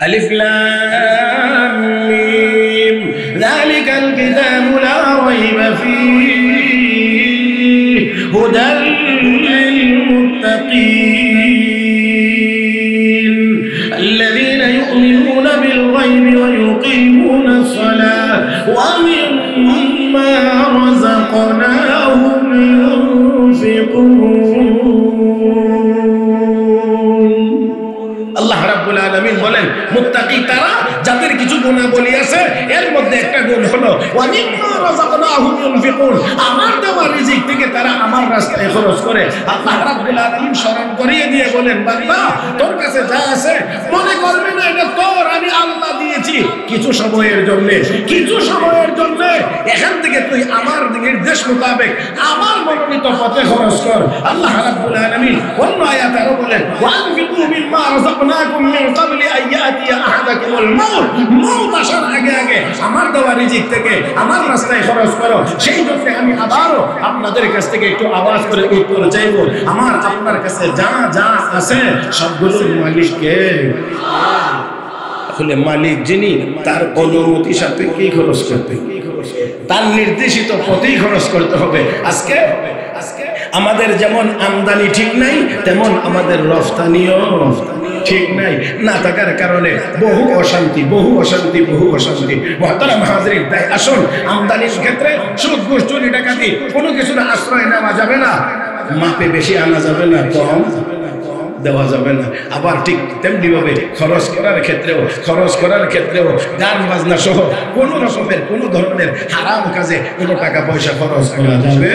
আলিফ লাম মিম যালিকাল কিতাবু লা রাইবা ফীহি হুদাল লিল মুত্তাকিন الذين يؤمنون بالغيب ويقيمون الصلاة ومما رزقناهم ينفقون আল্লাহ রাব্বুল আলামিন বলেন মুত্তাকি তারা যাদের কিছু গুণাবলী আছে এর মধ্যে একটা গুণ হলো ওয়ামিম্মা রাযাকনাহুম ইউনফিকুন আমার দেওয়া রিজিক থেকে তারা আমার রাস্তায় খরচ করে। আল্লাহ রাব্বুল আলামিন স্মরণ করিয়ে দিয়ে বলেন বান্দা তোর কাছে যা আছে মনে করবি না এটা তোর, আমি আল্লাহ দিয়েছি কিছু সময়ের জন্য এখান থেকে তুই আমার নির্দেশ মোতাবেক আমার মনোনীত পথে খরচ কর। আল্লাহ রাব্বুল আলামিন অন্য আয়াতে আরো বলেন ওয়ানফিকু মিম্মা রাযাকনাকুম মিন ক্বাবলি আন ইয়াতিয়া আহাদাকুমুল মাউত আসার আগে আমার দেওয়া রিজিক থেকে আমার রাস্তায় খরচ করো। সেই জন্য আমি আবারও আপনাদের কাছ থেকে একটু আওয়াজ করে উত্তর চাইব, আমার আপনার কাছে যা যা আছে সবগুলোর মালিক কে? আসলে মালিক যিনি তার অনুমতি সাপেক্ষেই খরচ করতে, তার নির্দেশিত পথেই খরচ করতে হবে। আজকে আমাদের যেমন আমদানি ঠিক নাই তেমন আমাদের রফতানিও ঠিক নাই, না থাকার কারণে বহু অশান্তি। মুহতারাম হাজরিন, তাই আসুন আমদানির ক্ষেত্রে সুদ ঘুষ চুরি ডাকাতি কোনো কিছু আশ্রয় নেওয়া যাবে না, মাপে বেশি আনা যাবে না, কম দেওয়া যাবে না। আবার ঠিক তেমনি ভাবে খরচ করার ক্ষেত্রেও গান বাজনা সহ কোনো রকমের কোনো ধরনের হারাম কাজে কোনো টাকা পয়সা খরচ করা যাবে।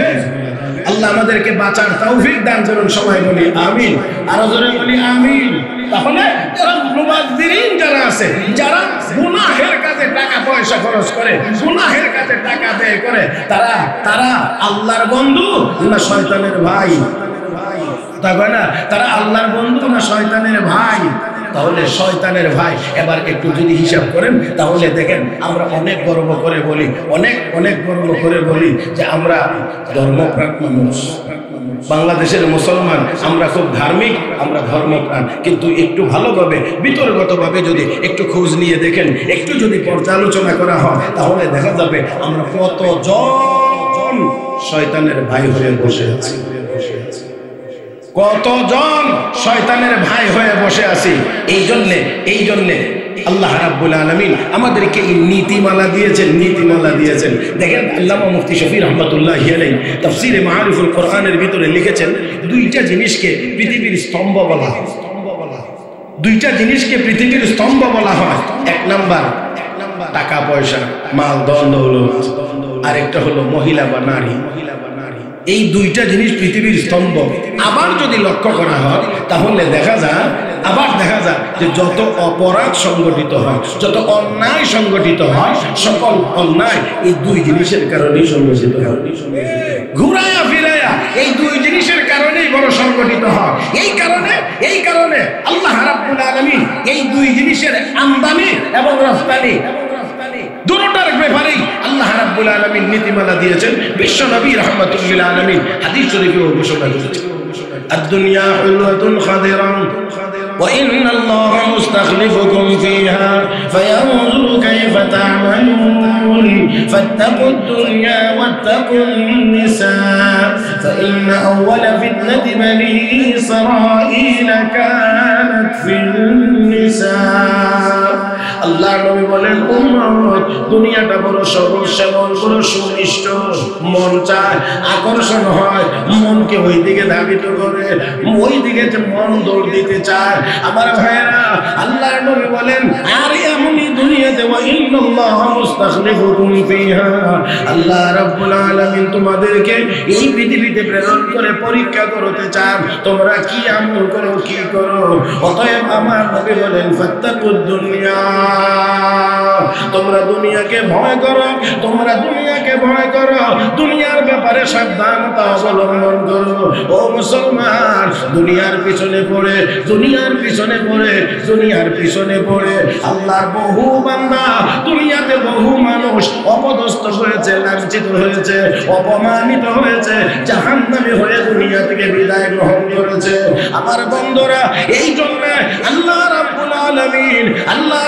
আল্লাহ আমাদেরকে বাঁচার তৌফিক দান করুন, সবাই বলি আমিন, আরো জোরে বলি আমিন। তাহলে যারা মুবাজ্জিরিন যারা আছে, যারা গুনাহের কাজে টাকা পয়সা খরচ করে, গুনাহের কাজে টাকা ব্যয় করে, তারা আল্লাহর বন্ধু না শয়তানের ভাই? তাই না? তারা আল্লাহর বন্ধু না শয়তানের ভাই? তাহলে শয়তানের ভাই। এবার একটু যদি হিসাব করেন তাহলে দেখেন আমরা অনেক গর্ব করে বলি যে আমরা ধর্মপ্রাণ মানুষ, বাংলাদেশের মুসলমান, আমরা খুব ধার্মিক, আমরা ধর্মপ্রাণ। কিন্তু একটু ভালোভাবে বিতর্কতভাবে যদি একটু খোঁজ নিয়ে দেখেন, একটু যদি পর্যালোচনা করা হয় তাহলে দেখা যাবে আমরা কতজন শয়তানের ভাই হয়ে বসে আছি, কতজন শয়তানের ভাই হয়ে বসে আছি। এই জন্যে আল্লাহ রাব্বুল আলামিন আমাদেরকে এই নীতিমালা দিয়েছেন। দেখেন আল্লামা মুফতি শফি রহমাতুল্লাহি আলাইহি তাফসীরে মাআরিফুল কোরআনের ভিতরে লিখেছেন দুইটা জিনিসকে পৃথিবীর স্তম্ভ বলা হয়। দুইটা জিনিসকে পৃথিবীর স্তম্ভ বলা হয়। এক নাম্বার টাকা পয়সা, মাল দৌলত, আরেকটা হলো মহিলা বা নারী। এই দুইটা জিনিস পৃথিবীর স্তম্ভ। আবার যদি লক্ষ্য করা হয় তাহলে দেখা যায় যে যত অপরাধ সংগঠিত হয়, যত অন্যায় সংগঠিত হয়, সকল অন্যায় এই দুই জিনিসের কারণেই সংগঠিত হয়। ঘুরায়া ফিরায়া এই দুই জিনিসের কারণেই বড় সংগঠিত হয়। এই কারণে আল্লাহ রাব্বুল আলামিন এই দুই জিনিসের আমদানি এবং রফতানি দুটোটার ব্যাপারেই আল্লাহ রাব্বুল আলামিন নীতিমালা দিয়েছেন। বিশ্ব নবী রাহমাতুল লিল আলামিন হাদিস শরীফে ঘোষণা করেছেন, আদ-দুনিয়া হুলওয়াতুন খাদিরান ওয়া ইন্নাল্লাহা মুস্তাখলিফুকুম ফিহা ফায়ানজুরু কাইফা তা'মালুন ফাত্তাকুদ-দুনিয়া ওয়াত্তাকুন-নিসা ফাইন্না আউওয়ালা ফিতনাতি বানি ইসরাঈল কানাত ফিন-নিসা। আল্লাহ নবী বলেন উম্মত দুনিয়াটা বড় সরল শ্যামল, বড় সুমিষ্ট, মন চায়, আকর্ষণ হয়, মনকে ওই দিকে ধাবিত করে, ওই দিকে যে মন দৌড় দিতে চায়। আমার ভাইয়েরা, আল্লাহ নবী বলেন আর এমনই দুনিয়াতে ওয়া ইন্নাল্লাহা মুস্তাখলিফুকুম ফিহা, আল্লাহ রাব্বুল আলামিন তোমাদেরকে এই পৃথিবীতে প্রেরণ করে পরীক্ষা করতে চান তোমরা কি আমল করো, কি করো। অতএব আমার নবী বলেন ফাত্তাকুদ দুনিয়া, তোমরা দুনিয়াকে ভয় করো, দুনিয়ার ব্যাপারে সাবধানতা অবলম্বন করো। ও মুসলমান, দুনিয়ার পিছনে পড়ে আল্লাহর বহু বান্দা দুনিয়াতে বহু বহু মানুষ অপদস্থ হয়েছে, লাঞ্ছিত হয়েছে, অপমানিত হয়েছে, জাহান্নামী হয়ে দুনিয়া থেকে বিদায় গ্রহণ করেছে। আমার বন্ধুরা, এই জন্য আল্লাহ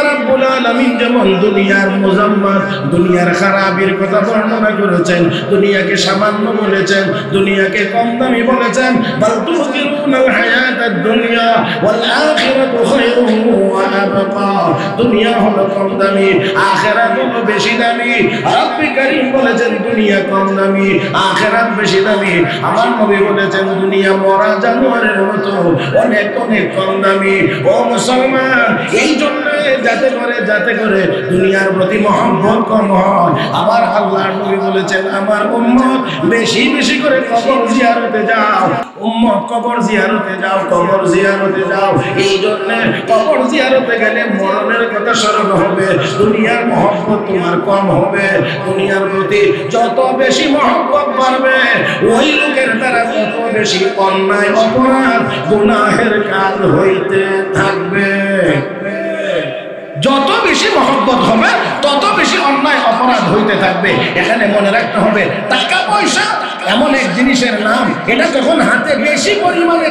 রাব্বুল আলামিন যেমন দুনিয়ার মুজাম্মাত, দুনিয়ার খারাপির কথা বর্ণনা করেছেন, দুনিয়াকে সামান্য বলেছেন, দুনিয়াকে কম দামি বলেছেন। বাল তুসিরুনাল হায়াতাদ দুনিয়া ওয়াল আখিরাতু খায়রুন ওয়া আবকা। দুনিয়া হলো কম দামি, আখিরাত হলো বেশি দামি। রব্বি কারীম বলেছেন দুনিয়া কম দামি, আখিরাত বেশি দামি। আমার নবী বলেছেন দুনিয়া মরা জানোয়ারের মতো অনেক অনেক কম দামি। ও মুসলমান, এই জন্য যাতে করে দুনিয়ার প্রতি মহব্বত কম হয়। আবার আল্লাহর নবী বলেছেন আমার উম্মত বেশি বেশি করে কবর জিয়ারতে যাও, উম্মত কবর জিয়ারতে যাও, কবর জিয়ারতে যাও। এই জন্য কবর জিয়ারতে গেলে মরণের কথা স্মরণ হবে, দুনিয়ার মহব্বত তোমার কম হবে। দুনিয়ার প্রতি যত বেশি মহব্বত বাড়বে, ওই লোকের দ্বারা তত বেশি অন্যায় অপরাধ গুনাহের কাজ হইতে থাকবে। যত বেশি মহব্বত হবে তত বেশি অন্যায় অপরাধ হইতে থাকবে। এখানে মনে রাখতে হবে টাকা পয়সা এমন এক জিনিসের নাম, এটা যখন হাতে বেশি পরিমাণে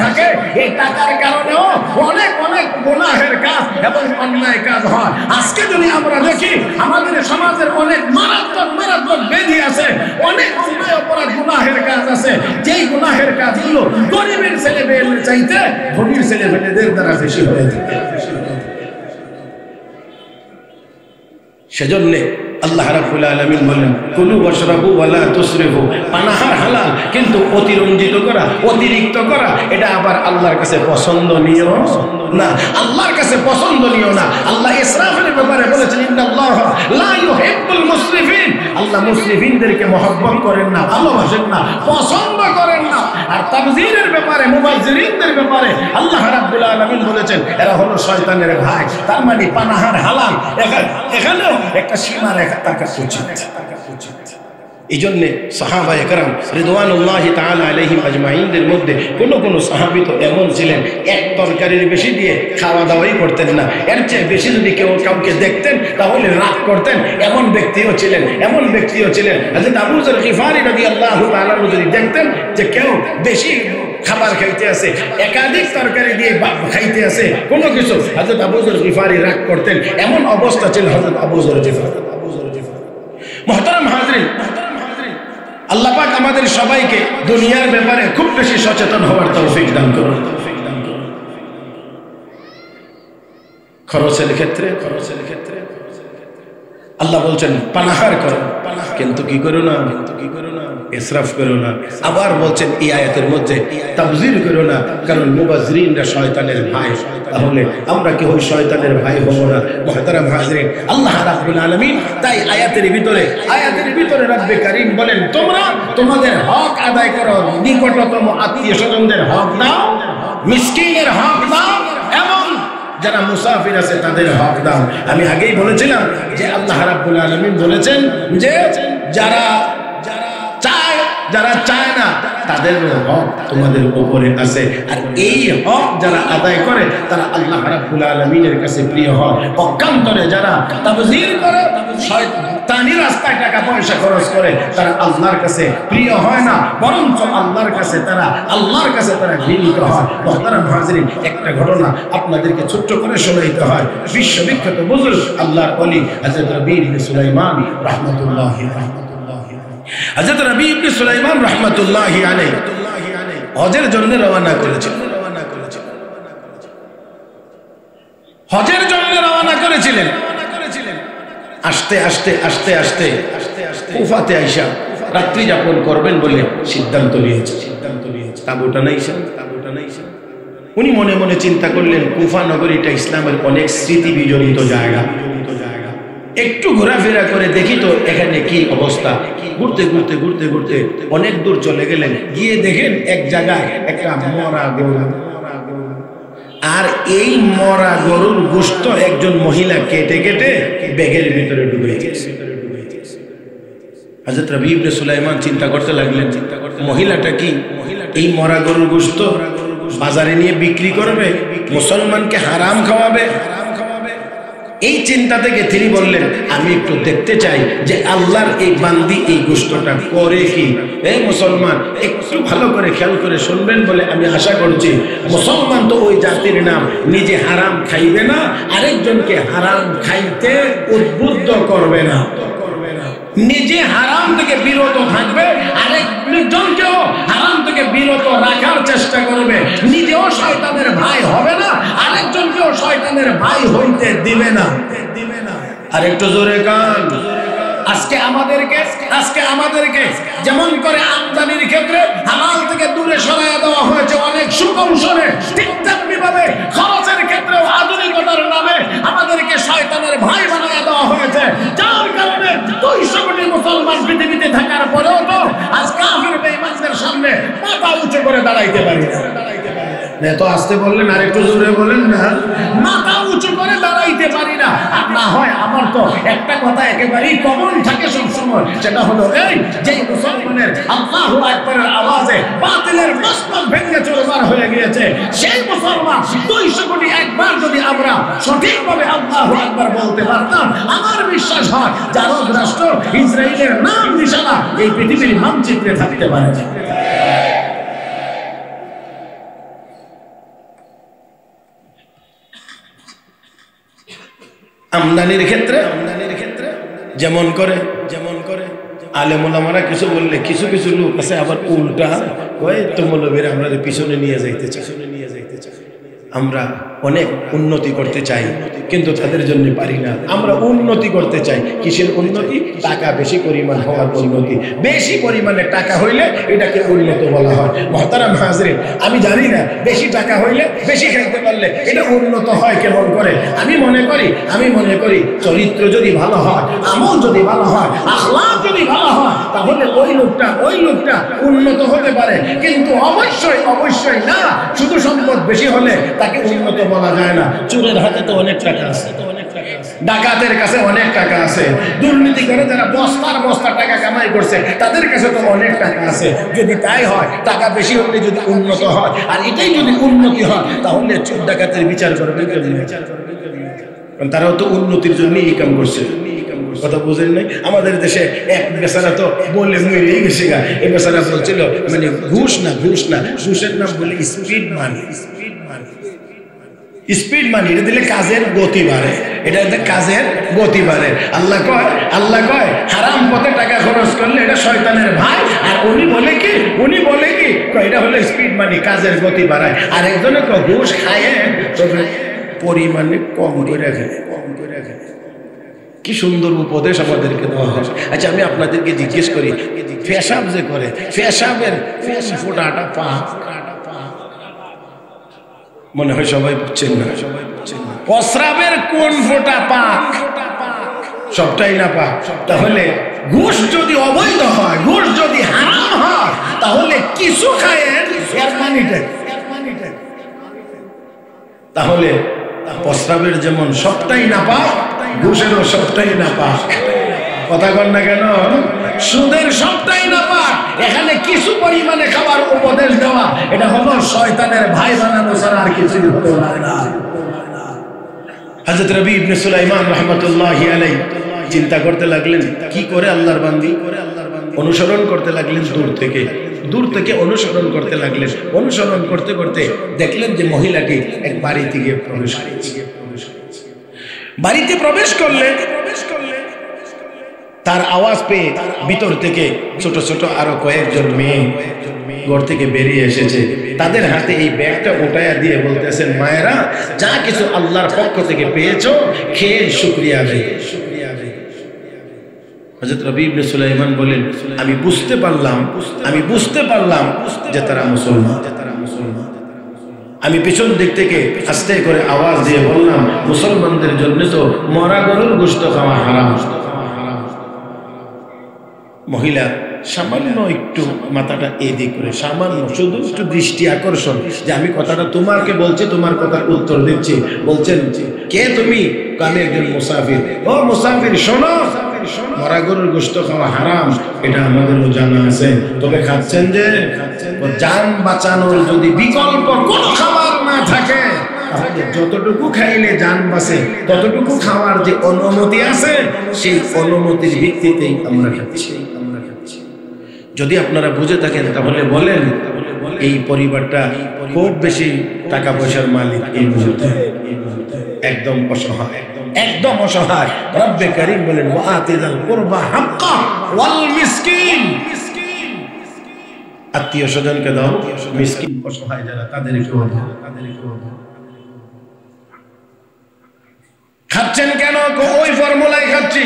থাকে এই টাকার কারণেও অনেক অনেক গুনাহের কাজ এবং অন্যায় কাজ হয়। আজকে যদি আমরা দেখি আমাদের সমাজের অনেক মারাত্মক ব্যাধি আছে, অনেক অন্যায় অপরাধ গুনাহের কাজ আছে, যেই গুনাহের কাজগুলো গরিবের ছেলে মেয়েদের চাইতে ধনীর ছেলে মেয়েদের দ্বারা বেশি হয়ে থাকে। সেজন্য আল্লাহ রাব্বুল আলামিন বলেন কুলু ওয়াশরাবু ওয়ালা তুসরিফু। পানাহার হালাল, কিন্তু অতিরঞ্জিত করা, অতিরিক্ত করা এটা আবার আল্লাহর কাছে পছন্দনীয় না, আল্লাহর কাছে পছন্দনীয় না। আল্লাহ ইসরাফের ব্যাপারে বলেছেন ইন্নাল্লাহ লা ইউহিব্বুল মুসরিফিন। আল্লাহ মুসরিফিনদেরকে মহব্বত করেন না, ভালোবাসেন না, পছন্দ করেন না। আর তাবযীরের ব্যাপারে, মুবাযযিরিনদের ব্যাপারে আল্লাহ রাব্বুল আলামিন বলেছেন এরা হলো শয়তানের ভাই। তার মানে পানাহার হালাল, এখানেও একটা সীমা রেখা থাকা উচিত। এই জন্যে সাহাবায়ে কেরাম রিদওয়ানুল্লাহি তাআলা আলাইহিম আজমাইনদের মধ্যে কোন সাহাবী তো এমন ছিলেন এক তরকারির বেশি দিয়ে খাওয়া দাওয়াই করতেন না, এর চেয়ে বেশি যদি কেউ কাউকে দেখতেন তাহলে রাগ করতেন, এমন ব্যক্তিও ছিলেন। হযরত আবু যর গিফারী রাদিয়াল্লাহু তাআলা যদি দেখতেন যে কেউ বেশি খাবার খাইতে আছে, একাধিক তরকারি দিয়ে খাইতে আছে কোনো কিছু, হযরত আবু যর গিফারী রাগ করতেন। এমন অবস্থা ছিল হযরত আবু যর গিফারী। মুহতারাম হাজরিন, আল্লাহ পাক আমাদের সবাইকে দুনিয়ার ব্যাপারে খুব বেশি সচেতন হওয়ার তৌফিক দান করুন। খরচের ক্ষেত্রে আল্লাহ বলছেন পানাহার করো, কিন্তু কি করো না, ইসরাফ করো না। আবার বলছেন এই আয়াতের মধ্যে তাবযীর করো না, কারণ মুবাযযিরিনরা শয়তানের ভাই। তাহলে আমরা কি ওই শয়তানের ভাই হব না? মুহতারাম হাজরিন, আল্লাহ রাব্বুল আলামিন তাই আয়াতের ভিতরে রব্বে কারীম বলেন তোমরা তোমাদের হক আদায় করো, নিকটতম আত্মীয় স্বজনদের হক দাও, মিসকিনের হক দাও, এবং যারা মুসাফির আছে তাদের হক দাও। আমি আগেই বলেছিলাম যে আল্লাহ রাব্বুল আলামিন বলেছেন যে যারা চায় না তাদের হক তোমাদের উপরে আছে, আর এই হক যারা আদায় করে তারা আল্লাহ রাব্বুল আলামিনের কাছে প্রিয় হয়। পক্ষান্তরে যারা তাবযীর করে, শয়তানি রাস্তায় টাকা পয়সা খরচ করে, তারা আল্লাহর কাছে প্রিয় হয় না, বরঞ্চ আল্লাহর কাছে তারা ঘৃণিত হয়। মুহতারাম হাজরিন, একটা ঘটনা আপনাদেরকে ছোট্ট করে শোনাইতে হয়। বিশ্ববিখ্যাত বুজুর্গ আল্লাহর ওলি হযরত রবি ইবনে সুলাইমান রাহমাতুল্লাহি হযরত রবি ইবনে সুলাইমান রাহমাতুল্লাহি আলাইহি হজের জন্য রওনা করেছিলেন। আস্তে আস্তে কুফাতে আইসা রাত্রি যাপন করবেন বলে সিদ্ধান্ত নিয়েছে। তাঁবুটা নাইছেন। উনি মনে মনে চিন্তা করলেন কুফা নগরীটা ইসলামের অনেক স্মৃতি বিজড়িত জায়গা, একটু ঘোরাফেরা করে দেখি তো এখানে কি অবস্থা। ঘুরতে অনেক দূর চলে গেলেন, গিয়ে দেখেন এক জায়গায় একটা মরা গরু, আর এই মরা গরুর গোশত একজন মহিলা কেটে ব্যাগের ভিতরে ডুবে গেছে। হযরত রবি ইবনে সুলাইমান চিন্তা করতে লাগলেন মহিলাটা কি এই মরা গরুর গোশত বাজারে নিয়ে বিক্রি করবে, মুসলমানকে হারাম খাওয়াবে? এই চিন্তা থেকে তিনি বললেন আমি একটু দেখতে চাই যে আল্লাহর এই বান্দি এই গোশতটা করে কি। এই মুসলমান একটু ভালো করে খেয়াল করে শুনবেন বলে আমি আশা করছি। মুসলমান তো ওই জাতির নাম, নিজে হারাম খাইবে না, আরেকজনকে হারাম খাইতে উদ্বুদ্ধ করবে না, নিজে হারাম থেকে বিরত থাকবে, আরেকজনকেও হারাম থেকে বিরত রাখার চেষ্টা করবে, নিজেও শয়তানের ভাই হবে না, আরেকজনকেও শয়তানের ভাই হইতে দিবে না। আর একটু জোরে কান। আজকে আমাদেরকে যেমন করে আমদানির ক্ষেত্রে হালাল থেকে দূরে সরাইয়া দেওয়া হয়েছে অনেক সুকৌশলে, ঠিক তেমনি ভাবে খরচের ক্ষেত্রেও আধুনিকতার নামে আমাদেরকে শয়তানের ভাই বানাইয়া দেওয়া হয়েছে, যার কারণে 200 কোটি মুসলমান পৃথিবীতে থাকার পরেও তো আজ কাফির বেঈমানদের সামনে মাথা উঁচু করে দাঁড়াইতে পারি না। তো আসতে বললেন, আর একটু জোরে বলেন না। মাথা উঁচু করে দাঁড়াইতে পারি না। আর না হয় আমার তো একটা কথা একেবারেই কমন থাকে সবসময়, সেটা হলো এই যে মুসলমানের আল্লাহু আকবারের আওয়াজে বাতিলের মস্তক ভেঙে চুরমার হয়ে গিয়েছে, সেই মুসলমান 200 কোটি একবার যদি আমরা সঠিকভাবে আল্লাহু আকবার বলতে পারতাম, আমার বিশ্বাস হয় জারদ রাষ্ট্র ইসরায়েলের নাম নিশানা এই পৃথিবীর মানচিত্রে থাকতে পারে। আমদানির ক্ষেত্রে যেমন করে আলেম ওলামারা কিছু বললে কিছু লোক আছে আবার উল্টা কয়, তো মৌলবীরা আমরা পিছনে নিয়ে যাইতে চাই। আমরা অনেক উন্নতি করতে চাই কিন্তু তাদের জন্য পারি না। আমরা উন্নতি করতে চাই, কিসের উন্নতি? টাকা বেশি পরিমাণ হওয়ার উন্নতি। বেশি পরিমাণে টাকা হইলে এটাকে উন্নত বলা হয়। মুহতারাম হাজরিন, আমি জানি না বেশি টাকা হইলে, বেশি খাইতে পারলে এটা উন্নত হয় কেমন করে। আমি মনে করি চরিত্র যদি ভালো হয়, আমল যদি ভালো হয়, আখলাক যদি ভালো হয়, তাহলে ওই লোকটা উন্নত হতে পারে। কিন্তু অবশ্যই না, শুধু সম্পদ বেশি হলে তাকে উন্নত বলা যায় না। চোরের হাতে তো অনেক টাকা আছে, ডাকাতের কাছে অনেক টাকা আছে, দুর্নীতি করে যারা বস্তা টাকা কামাই করছে তাদের কাছে তো অনেক টাকা আছে। যদি তাই হয়, টাকা বেশি হলে যদি উন্নত হয়, আর এটাই যদি উন্নতি হয়, তাহলে চোর ডাকাতের বিচার করবে, তারাও তো উন্নতির জন্য এই কাম করছে। কথা বুঝেন নাই? আমাদের দেশে এক বেচারা তো বলে মরেই গেছে গা। এই বেচারা বলছিল মানে ঘুষ না, ঘুষের নাম বলে স্পিড মানি। এটা দিলে কাজের গতি বাড়ে, কাজের গতি বাড়ে। আল্লাহ কয় হারাম পথে টাকা খরচ করলে এটা শয়তানের ভাই। আর উনি বলে কি এটা হলো স্পিড মানি, কাজের গতি বাড়ায়। আর একজনে ঘুষ খায় তবে পরিমাণে কম করে খায়। কি সুন্দর উপদেশ আমাদেরকে দেওয়া হয়। আচ্ছা, আমি আপনাদেরকে জিজ্ঞেস করি, পেশাব যে করে, পেশাবের ফোঁটাটা পাক, মনে হয় সবাই বুঝছেন না। প্রস্রাবের কোন ফোঁটা পাক? সবটাই না পাক। তাহলে ঘুষ যদি অবৈধ হয়, ঘুষ যদি হারাম হয়, তাহলে কিছু খায়েন এর মানিটা। তাহলে প্রস্রাবের যেমন সবটাই না পাক, ঘুষেরও সবটাই না পাক। কথা কন না কেন? সুদের সবটাই না পাক। এখানে কিছু পরিমাণে খাবার উপদেশ দেওয়া, এটা হলো শয়তানের ভাই বানানো ছাড়া আর কিছুই হতে পারে না। হযরত রবি ইবনে সুলাইমান রাহমাতুল্লাহি আলাইহি চিন্তা করতে লাগলেন কি করে আল্লাহর বান্দি অনুসরণ করতে লাগলেন। দূর থেকে অনুসরণ করতে লাগলেন। অনুসরণ করতে করতে দেখলেন যে মহিলাটি এক বাড়িতে গিয়ে প্রবেশ করেছে। বাড়িতে প্রবেশ করলে তার আওয়াজ পেয়ে ভিতর থেকে ছোট ছোট আরো কয়েকজন মেয়ে ঘর থেকে বেরিয়ে এসেছে। তাদের হাতে এই ব্যাগটা উঠাইয়া দিয়ে বলতেছেন, মায়েরা, যা কিছু আল্লাহর পক্ষ থেকে পেয়েছো খেয়ে শুকরিয়া আদায়। হযরত রবি ইবনে সুলাইমান বলেন, আমি বুঝতে পারলাম যে তারা মুসলমান। আমি পিছন দিক থেকে আস্তে করে আওয়াজ দিয়ে বললাম, মুসলমানদের জন্য তো মরা গরুর গোশত খাওয়া হারাম। মহিলা সামান্য একটু মাথাটা এদিক করে, সামান্য শুধু একটু দৃষ্টি আকর্ষণ, যে আমি কথাটা তোমাকে বলছি, তোমার কথার উত্তর দিচ্ছি। বলছেন, কে তুমি? আমি একজন মুসাফির। ও মুসাফির, শোনো, মরা গরুর গোশত খাওয়া হারাম, এটা আমাদেরও জানা আছে। তবে খাচ্ছেন যে, জান বাঁচানোর যদি বিকল্প কোনো খাবার না থাকে তাহলে যতটুকু খাইলে জান বাঁচে ততটুকু খাওয়ার যে অনুমতি আছে সেই অনুমতির ভিত্তিতেই আমরা খাচ্ছি। যদি আপনারা বুঝে থাকেন তাহলে বলেন এই পরিবারটা খুব বেশি টাকা পয়সার মালিক এই মুহূর্তে একদম অসহায়, একদম অসহায়। রব্বে কারীম বলেন ওয়াতিল কুরবা হাক্কা ওয়াল মিসকিন, আত্মীয় স্বজনকে দাও, মিসকিন অসহায় যারা তাদেরকে দাও। খাচ্ছেন কেন? ওই ফর্মুলায় খাচ্ছি।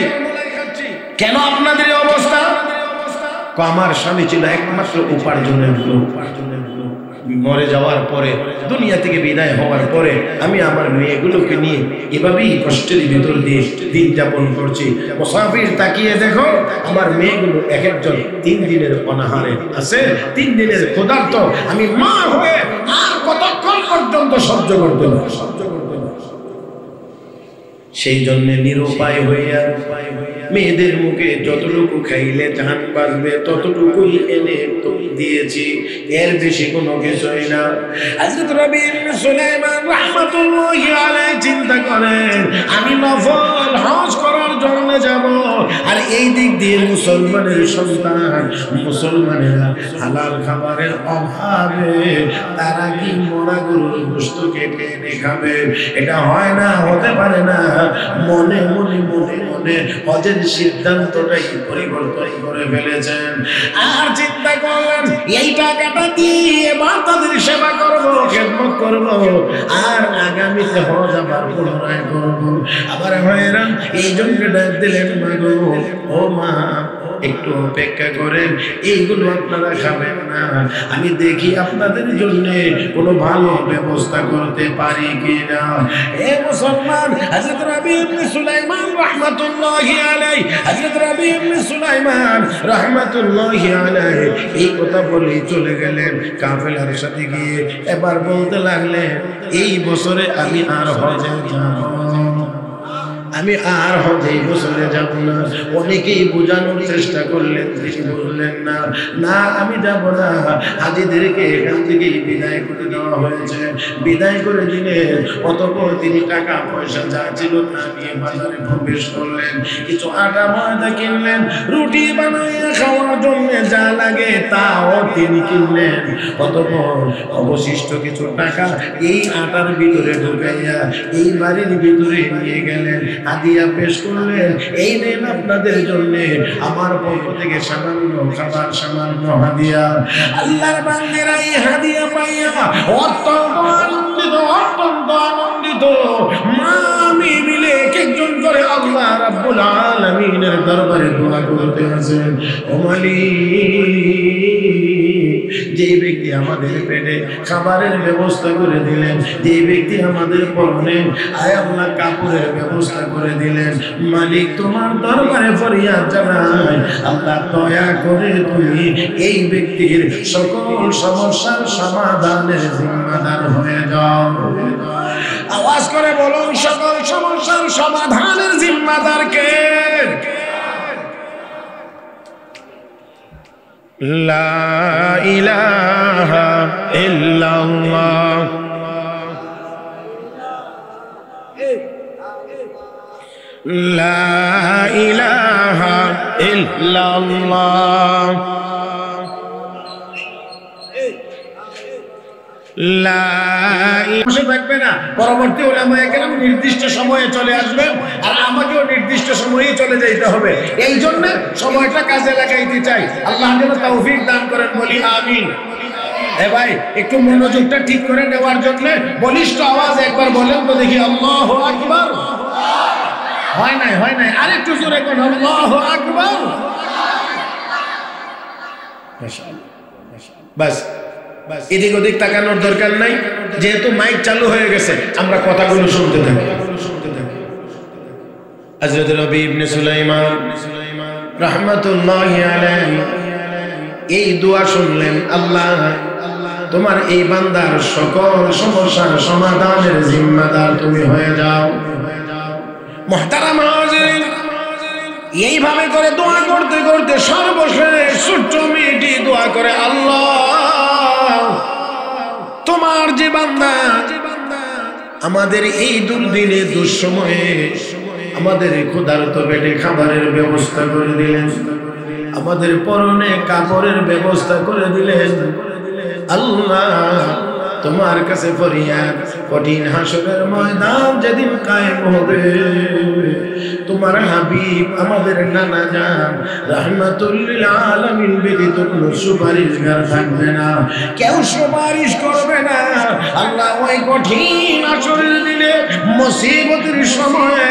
কেন আপনাদের এই অবস্থা? আমার স্বামী ছিল একমাত্র উপার্জনের লোক। মরে যাওয়ার পরে, দুনিয়া থেকে বিদায় হওয়ার পরে আমি আমার মেয়েগুলোকে নিয়ে এভাবেই কষ্টের ভিতর দিয়ে দিন যাপন করছি। মুসাফির তাকিয়ে দেখো, আমার মেয়েগুলো এক একজন 3 দিনের অনাহারে আছে, 3 দিনের ক্ষুধার্ত। আমি মা হয়ে আর কতক্ষণ পর্যন্ত সহ্য করতে পারি? সেই জন্য নিরুপায় হইয়া মেয়েদের মুখে যতটুকু খাইলে জান বাঁচবে ততটুকুই এনে দিয়েছি, এর বেশি কোনো কিছুই না। হযরত রাবী ইবনে সুলাইমান রাহমাতুল্লাহি আলাইহি চিন্তা করেন, আমি নফল হজ করার জন্য যাব, আর এই দিক দিয়ে মুসলমানের সন্তান, মুসলমানেরা হালাল খাবারের অভাবে তারা কি মরা গরুর গোশত কেটে এনে খাবে? এটা হয় না, হতে পারে না। মনে মনে মনে মনে হজের সিদ্ধান্তটাই পরিবর্তন করে ফেলেছেন। আর চিন্তা করলেন এই টাকাটা দিয়ে এবার তাদের সেবা করবো, খেদমত করবো, আর আগামীতে হজ আবার পুনরায় করবো। আবার হয়রান, এই জন্য ডাক দিলেন, মাগো ও মা একটু অপেক্ষা করেন, এইগুলো আপনারা খাবেন না, আমি দেখি আপনাদের জন্য কোনো ভালো ব্যবস্থা করতে পারি কিনা। এ মুসলমান, হযরত রাবী ইবনে সুলাইমান রাহমাতুল্লাহি আলাইহি, হযরত রাবী ইবনে সুলাইমান রাহমাতুল্লাহি আলাইহি এই কথা বলেই চলে গেলেন কাফেলার সাথে গিয়ে। এবার বলতে লাগলেন, এই বছরে আমি আর হজে যাব, আমি আর হজে বছরে যাব না। অনেকেই বোঝানোর চেষ্টা করলেন, তিনি বললেন না না আমি যাব না। হাজিদেরকে এখান থেকে বিদায় করে দেওয়া হয়েছে, বিদায় করে দিলেন। অতঃপর তিনি টাকা পয়সা যা ছিল তা নিয়ে বাজারে প্রবেশ করলেন, কিছু আটা ময়দা কিনলেন, রুটি বানাইয়া খাওয়ার জন্য যা লাগে তাও তিনি কিনলেন। অতঃপর অবশিষ্ট কিছু টাকা এই আটার ভিতরে ঢুকাইয়া এই বাড়ির ভিতরে নিয়ে গেলেন, হাদিয়া পেশ করলেন, এই নেন আপনাদের জন্য আমার পক্ষ থেকে সামান্য খাবার, সামান্য হাদিয়া। আল্লাহর বান্দারা এই হাদিয়া পাইয়া অত্যন্ত আনন্দিত, অত্যন্ত আনন্দিত। মা আমি মিলে এক একজন করে আল্লাহ রাব্বুল আলামিনের দরবারে দোয়া করতে আছেন, ও মালিক, যে ব্যক্তি আমাদের পেটে খাবারের ব্যবস্থা করে দিলেন, যে ব্যক্তি আমাদের পরনে আয় আল্লাহ কাপড়ের ব্যবস্থা করে দিলেন, মালিক তোমার দরবারে ফরিয়াদ জানাই, আল্লাহ দয়া করে তুমি এই ব্যক্তির সকল সমস্যার সমাধানের জিম্মাদার হয়ে যাও। আওয়াজ করে বলুন, সকল সমস্যার সমাধানের জিম্মাদার কে? লা ইলাহা ইল্লাল্লাহ, লা ইলাহা ইল্লাল্লাহ, থাকবে না। পরবর্তী উলামায়ে কেরাম নির্দিষ্ট সময়ে চলে আসবেন, আর আমাকেও নির্দিষ্ট সময়ে চলে যেতে হবে। এই জন্য সময়টা কাজে লাগাইতে চাই। আল্লাহ যেন তৌফিক দান করেন, বলি আমিন। এ ভাই একটু মনোযোগটা ঠিক করে নেওয়ার জন্য বলিষ্ঠ আওয়াজ একবার বলেন তো দেখি, আল্লাহু আকবার। হয় নাই, হয় নাই, আরেকটু জোরে কোন আল্লাহু আকবার। মাশাআল্লাহ, বাস এদিক ওদিক তাকানোর দরকার নাই, যেহেতু মাইক চালু হয়ে গেছে আমরা কথাগুলো শুনতে থাকি। হযরত রাবী ইবনে সুলাইমান রাহমাতুল্লাহি আলাইহি এই দোয়া শুনলেন, আল্লাহ তোমার এই বান্দার সকল সমস্যার সমাধানের জিম্মাদার তুমি হয়ে যাও। মুহতারাম হাজিরিন, এইভাবে করে দোয়া করতে করতে সর্বশেষ ছোট্ট মেয়েটি দোয়া করে, আল্লাহ তোমার যে বান্দা আমাদের এই দুর্দিনে দুঃসময়ে আমাদের ক্ষুধার্ত পেটে খাবারের ব্যবস্থা করে দিলেন, আমাদের পরনে কাপড়ের ব্যবস্থা করে দিলেন। আল্লাহ তোমার কাছে ফরিয়াদ, কঠিন হাসরের ময়দান যেদিন কায়েম হবে, তোমার হাবিব আমাদের নানা জান রাহমাতুল লিল আলামিন ব্যতীত কোনো সুপারিশগার থাকবে না, কেউ সুপারিশ করবে না। আল্লাহ ওই কঠিন হাসরের দিনে মুসিবতের সময়ে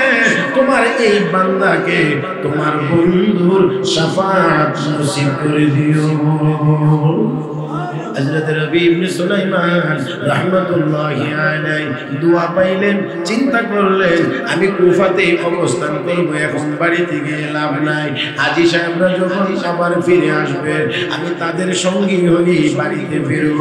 তোমার এই বান্দাকে তোমার বন্ধুর শাফাআত নসিব করে দিও। হযরত রবি ইবনে সুলাইমান রাহমাতুল্লাহি আলাইহি দোয়া পাইলেন, চিন্তা করলেন আমি কুফাতে অবস্থান করব, এখন বাড়িতে গিয়ে লাভ নাই। হাজী সাহেবরা যখন আবার ফিরে আসবে আমি তাদের সঙ্গী হয়ে বাড়িতে ফিরব।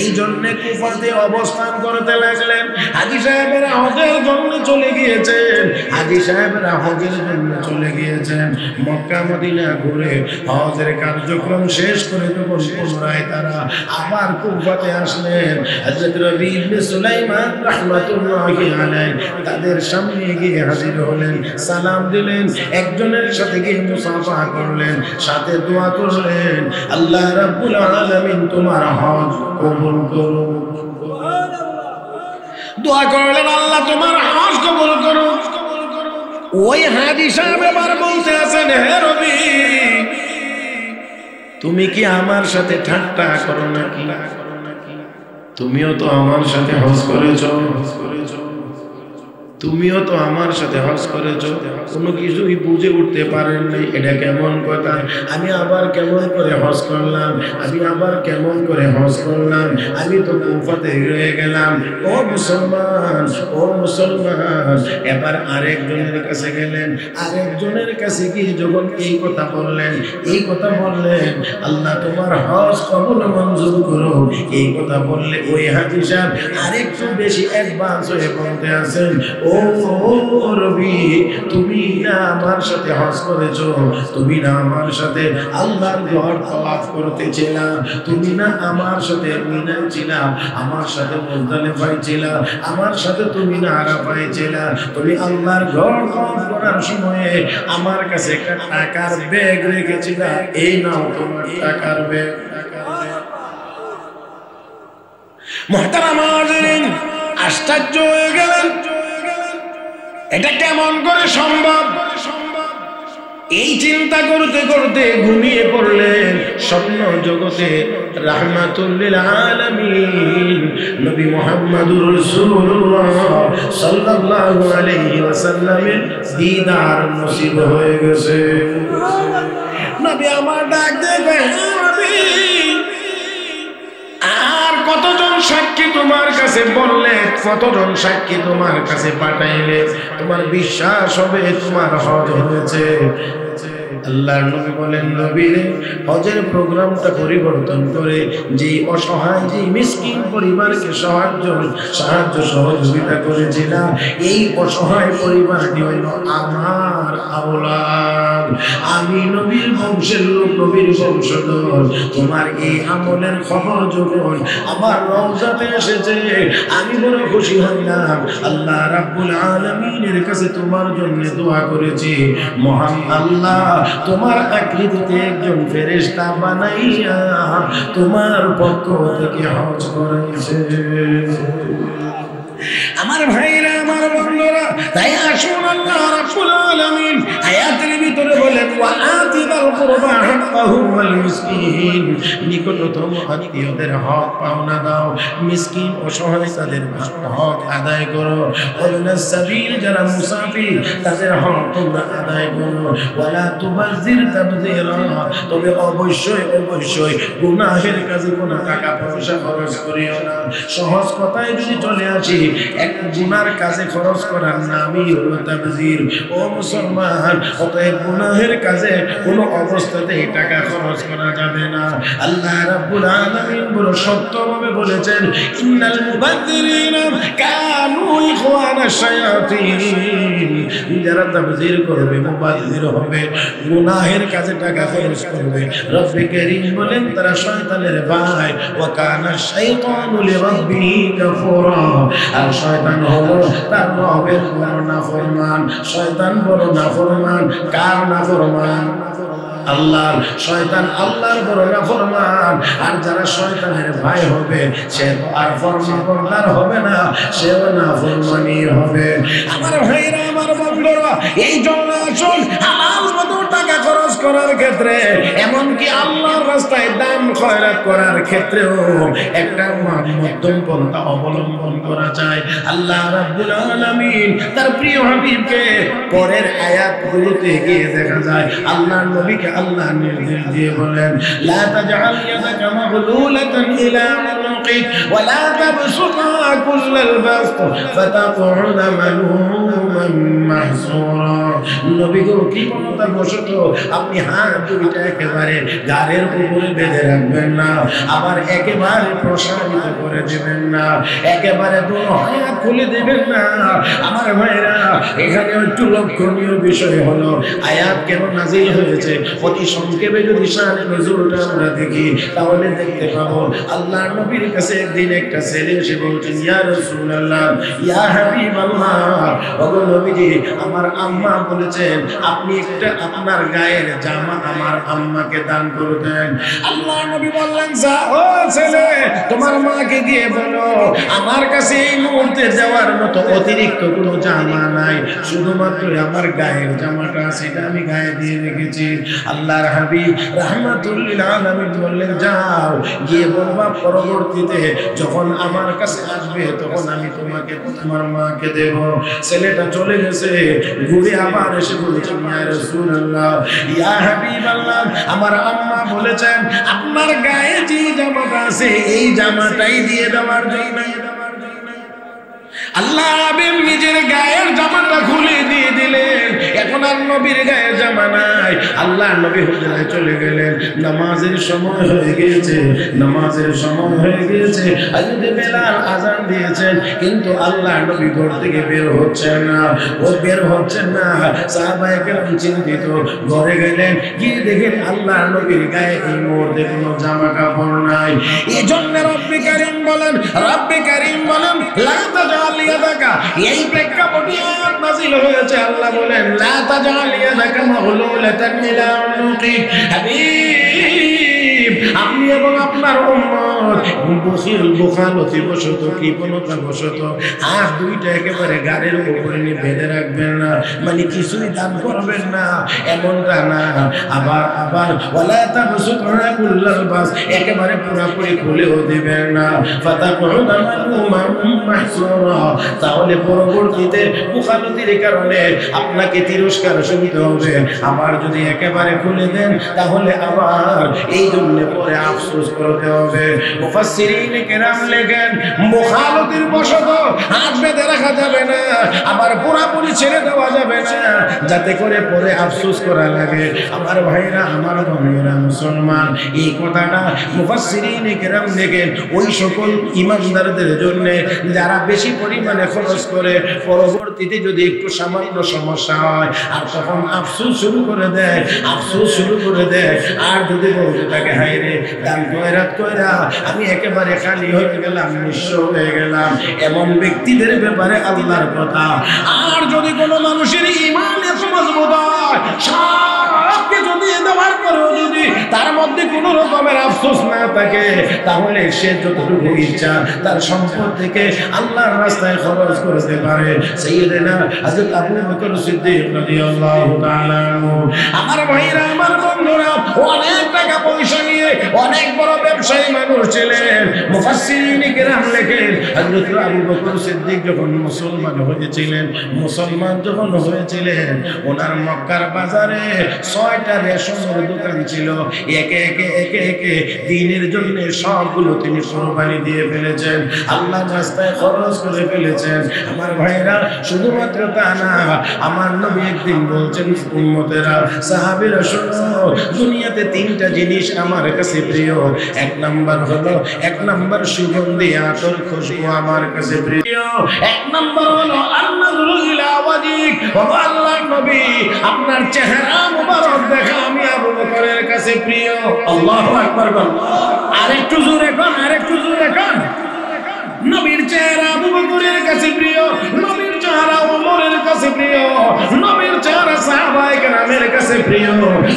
এই জন্য কুফাতে অবস্থান করতে লাগলেন। হাজী সাহেবরা হজের জন্য চলে গিয়েছেন, হাজী সাহেবরা হজের জন্য চলে গিয়েছেন। মক্কা মদিনা ঘুরে হজের কার্যক্রম শেষ করে তখন পুনরায় তারা আবার কুফাতে আসলেন। হযরত রবি ইবনে সুলাইমান রাহমাতুল্লাহি আলাইহি তাদের সামনে গিয়ে হাজির হলেন, সালাম দিলেন, একজনের সাথে গিয়ে মুসাফাহা করলেন, সাথে দোয়া করলেন আল্লাহ রাব্বুল আলামিন তোমার হজ কবুল করুন। দোয়া করলেন আল্লাহ তোমার হজ কবুল করুন। ওই হাজী সাহেব এবার বলতে আছেন, হে রবি তুমি কি আমার সাথে ঠাট্টা করো নাকি? তুমিও তো আমার সাথে হজ করেছ, তুমিও তো আমার সাথে হজ করেছ, কোনো কিছুই বুঝে উঠতে পারেন নাই। এটা কেমন কথা? আমি আবার কেমন করে হজ করলাম, আমি আবার কেমন করে হজ করলাম, আমি তো কুফাতে রয়ে গেলাম। ও মুসলমান, ও মুসলমান। এবার আরেকজনের কাছে গেলেন, আরেকজনের কাছে গিয়ে যখন এই কথা বললেন, এই কথা বললেন আল্লাহ তোমার হজ কবুল মঞ্জুর করো, এই কথা বললে ওই হাজী সাহেব আরেকটু বেশি অ্যাডভান্স হয়ে বলতে আছেন, ও রবি তুমি না আমার সাথে হজ করেছো, তুমি না আমার সাথে আল্লাহর ঘর তওয়াফ করতেছিলা, তুমি না আমার সাথে মিনায় ছিলা, আমার সাথে মুজদালিফায় ছিলা, আমার সাথে তুমি না আরাফায় ছিলা, তুমি আল্লাহর ঘর তওয়াফ করার সময়ে আমার কাছে একটা টাকার ব্যাগ রেখেছিলা, এই নাও তোমার টাকার ব্যাগ। মুহতারাম হাজিরিন, আশ্চর্য হয়ে গেলেন, এটা কেমন করে সম্ভব? এই চিন্তা করতে করতে ঘুমিয়ে পড়লেন স্বপ্ন জগতে। রাহমাতুল লিল আলামিন নবী মুহাম্মদুর রাসূলুল্লাহ সাল্লাল্লাহু আলাইহি ওয়াসাল্লামের দিদার নসিব হয়ে গেছে। নবী আমার ডাক দেবে, আর কতজন সাক্ষী তোমার কাছে বললে, কতজন সাক্ষী তোমার কাছে পাঠাইলে তোমার বিশ্বাস হবে তোমার হজ হয়েছে? আল্লাহর নবী বলেন, নবী হজের প্রোগ্রামটা পরিবর্তন করে যে অসহায়, যে মিসকিন পরিবারকে সাহায্য সহযোগিতা করেছিলাম, এই অসহায় পরিবারটি হইল আমার আওলাদ, আমি নবীর বংশের লোক, নবীর বংশধর। তোমার এই আমলের খবর যখন আমার রওজাতে এসেছে আমি বড় খুশি হইলাম। আল্লাহ রাব্বুল আলামিনের কাছে তোমার জন্য দোয়া করেছি, মহান আল্লাহ তোমার আকৃতিতে একজন ফেরেশতা বানাইয়া তোমার পক্ষ থেকে হজ করাইছে। আমার ভাইরা, আমার বন্ধুরা, তাই আসুন আল্লাহ রাব্বুল আলামিন আয়াতের ভিতরে বলেন, ওয়া আতিদাল কুরবা হাক্কাহু ওয়াল মিসকিন, নিকটতম আত্মীয়দের হক পাওনা দাও, মিসকিন অসহায় তাদের হক আদায় করো, ওয়ালাস সাবিল যারা মুসাফির তাদের হক তোমরা আদায় করো, ওয়ালা তুবাযির তাবযীরা, তবে অবশ্যই অবশ্যই গুনাহের কাজে কোনো টাকা পয়সা খরচ করিও না। সহজ কথায় যদি চলে আসি, এক গুনার কাজে খরচ করার নাম নামই হলো তাবযির। ও মুসলমান, অতএব গুনাহের কাজে কোনো অবস্থাতেই টাকা খরচ করা যাবে না। আল্লাহ রাব্বুল আলামিন বড় সত্যভাবে বলেছেন, ইন্নাল মুবাযযিরিনা কানু ইখওয়ানাশ শায়াতিন। যারা তাবযির করবে, মুবাযযির হবে, গুনাহের কাজে টাকা খরচ করবে, রব্বে কারীম বলেন তারা শয়তানের ভাই। ওয়া কানা শাইতানু লিরাব্বিহি কাফুরা। আর শয়তান হলো তার রবের বড় নাফরমান। শয়তান বড় নাফরমান। কার নাফরমান? আল্লাহর। শয়তান আল্লাহর বড় নাফরমান। আর যারা শয়তানের ভাই হবে, সে আর ফরমাবরদার হবে না, সেও নাফরমানি হবে। আমার ভাইরা, আমার বন্ধুরা, এই জন্য আসুন হালাল মতো টাকা খরচ করার ক্ষেত্রে, এমনকি আল্লাহর রাস্তায় দান খয়রাত করার ক্ষেত্রেও একটা মধ্যম পন্থা অবলম্বন করা যায়। আল্লাহ রাব্বুল আলামিন তার প্রিয় হাবিবকে পরের আয়াতগুলোতে গিয়ে দেখা যায় আল্লাহর নবীকে আল্লাহ নির্দেশ দিয়ে বলেন, লা তাজআল ইয়াদাকা মাগলুলাতান ইলা উনুকিক ওয়া লা তাবসুতহা কুল্লাল বাসত ফাতাকুদা মালুমান মাহসুরা। নবী গো, কি মনতা বসত আপনি হাত দুইটা একেবারে গাড়ির উপরে বেঁধে রাখবেন না, আবার একেবারে প্রসারিত করে দিবেন না, একেবারে দুটো হাত খুলে দিবেন না। আমার ভাইরা, এখানে একটু লক্ষণীয় বিষয় হলো আয়াত কেন নাযিল হয়েছে। অতি সংক্ষেপে যদি শানে নজরুলটা আমরা দেখি, তাহলে দেখতে পাবো আল্লাহর নবীর কাছে একদিন একটা ছেলে এসে বলছেন, ইয়া রাসূলুল্লাহ, ইয়া হাবিবাল্লাহ, ওগো নবীজি, আমার আম্মা বলেছেন আপনি একটা আপনার গায়ের জামা আমার আম্মাকে দান করতেন। আল্লাহর নবী বললেন, যা ও ছেলে, তোমার মাকে গিয়ে বলো আমার কাছে এই মুহূর্তে দেওয়ার মতো অতিরিক্ত কোনো জামা নাই, শুধুমাত্র আমার গায়ের জামাটা, সেটা আমি গায়ে দিয়ে রেখেছি। আল্লাহর হাবিব রাহমাতুল লিল আলামিন বললেন, যাও গিয়ে বলবা পরবর্তীতে যখন আমার কাছে আসবে তখন আমি তোমাকে তোমার মাকে দেব। ছেলেটা চলে গেছে, ঘুরে আবার এসে বলেছেন, ইয়া রাসূলুল্লাহ, ইয়া হাবিবাল্লাহ, আমার আম্মা বলেছেন আপনার গায়ে যে জামাটা আছে এই জামাটাই দিয়ে দেওয়ার জন্য। আল্লাহ হাবিব নিজের গায়ের জামাটা খুলে দিয়ে দিলেন। এখন আর নবীর গায়ের জামা নাই। আল্লাহ নবী হুজরায় চলে গেলেন। নামাজের সময় হয়ে গিয়েছে, নামাজের সময় হয়ে গিয়েছে। হযরত বেলাল আযান দিয়েছেন, কিন্তু আল্লাহ নবী ঘর থেকে বের হচ্ছেন না। ও বের হচ্ছেন না। সাহাবায়ে কেরাম চিন্তিত। ঘরে গেলেন, গিয়ে দেখেন আল্লাহ নবীর গায়ে এই মুহূর্তে কোনো জামা কাপড় নাই। এজন্য রব্বে কারীম বলেন, রব্বে কারীম বলেন, লা তাজআল ইয়াদাকা, এই প্রেক্ষাপটে আয়াত নাযিল হয়েছে। আল্লাহ বলেন, লা তাজআল ইয়াদাকা মাগলুলাতান ইলা উনুকিক। হাবিব, আপনি এবং আপনার উম্মত বুখালতি বশত, কৃপণতা বশত হাত দুইটা একেবারে গাড়ির উপরে নিয়ে বেঁধে রাখবেন না, মানে কিছুই দান করবেন না, এমনটা না। আবার আবার ওয়ালা তাবসুতহা কুল্লাল বাস, একেবারে পুরোপুরি খুলেও দিবেন না। ফাতাকুদা মালুমান মাহসুরা, তাহলে পরবর্তীতে বুখালতির কারণে আপনাকে তিরস্কার শুনতে হবে। আবার যদি একেবারে খুলে দেন তাহলে আবার এই জন্য পরে আফসোস করতে হবে। মুফাসসিরিন কেরাম লেখেন, মুখালতির বশত হাত বেঁধে রাখা যাবে না, আবার পুরোপুরি ছেড়ে দেওয়া যাবে না, যাতে করে পরে আফসোস করা লাগে। আমার ভাইরা, আমার বোনেরা মুসলমান, এই কথাটা মুফাসসিরিন কেরাম লেখেন ওই সকল ইমানদারদের জন্য যারা বেশি পরিমাণে খরচ করে, পরবর্তীতে যদি একটু সামান্য সমস্যা হয় আর তখন আফসোস শুরু করে দেয়, আফসোস শুরু করে দেয়। আর যদি বলতে থাকে, হায় রে, দান খয়রাত কইরা আমি একেবারে খালি হয়ে গেলাম, নিঃস্ব হয়ে গেলাম, এমন ব্যক্তিদের ব্যাপারে আল্লাহর কথা। আর যদি কোনো মানুষের ঈমান এত মজবুত হয়, সবকে যদি দেওয়ার পরেও যদি তার মধ্যে কোনো রকমের আফসোস না থাকে, তাহলে সে যতটুকু ইচ্ছা তার সম্পদ থেকে আল্লাহর রাস্তায় খরচ করতে পারে। সাইয়েদনা হযরত আবু বকর সিদ্দিক রাদিয়াল্লাহু তাআলা। আমার ভাইরা, আমার বন্ধুরা, অনেক টাকা পয়সা নিয়ে দিয়ে অনেক বড় ব্যবসায়ী মানুষ ছিলেন। মুফাসসিরিন কিরাম লেখেন হযরত আবু বকর সিদ্দিক যখন মুসলমান হয়েছিলেন, ওনার মক্কার বাজারে 6টা রেশনের দোকান ছিল। একে একে দ্বীনের জন্য সবগুলো তিনি কুরবানি দিয়ে ফেলেছেন, আল্লাহর রাস্তায় খরচ করে ফেলেছেন। আমার ভাইরা, শুধুমাত্র তা না, আমার নবী একদিন বলছেন, উম্মতেরা, সাহাবীরা শোনো, দুনিয়াতে 3টা জিনিস আমার কাছে প্রিয়। এক নাম্বার সুগন্ধি আতর খুশবু আমার কাছে প্রিয়। এক নাম্বার হলো আন-নাযরু ইলা ওয়াজিক, ও আল্লাহর নবী, আপনার চেহারা মুবারক দেখা আমি আবু বকরের কাছে প্রিয়। আল্লাহু আকবার। আরেকটু জোরে কোন। নবীর চেহারা আবু বকরের কাছে প্রিয়, নবীর চেহারা ওমরের কাছে প্রিয়, নবীর চেহারা সাহাবায়ে কেরামের কাছে প্রিয়।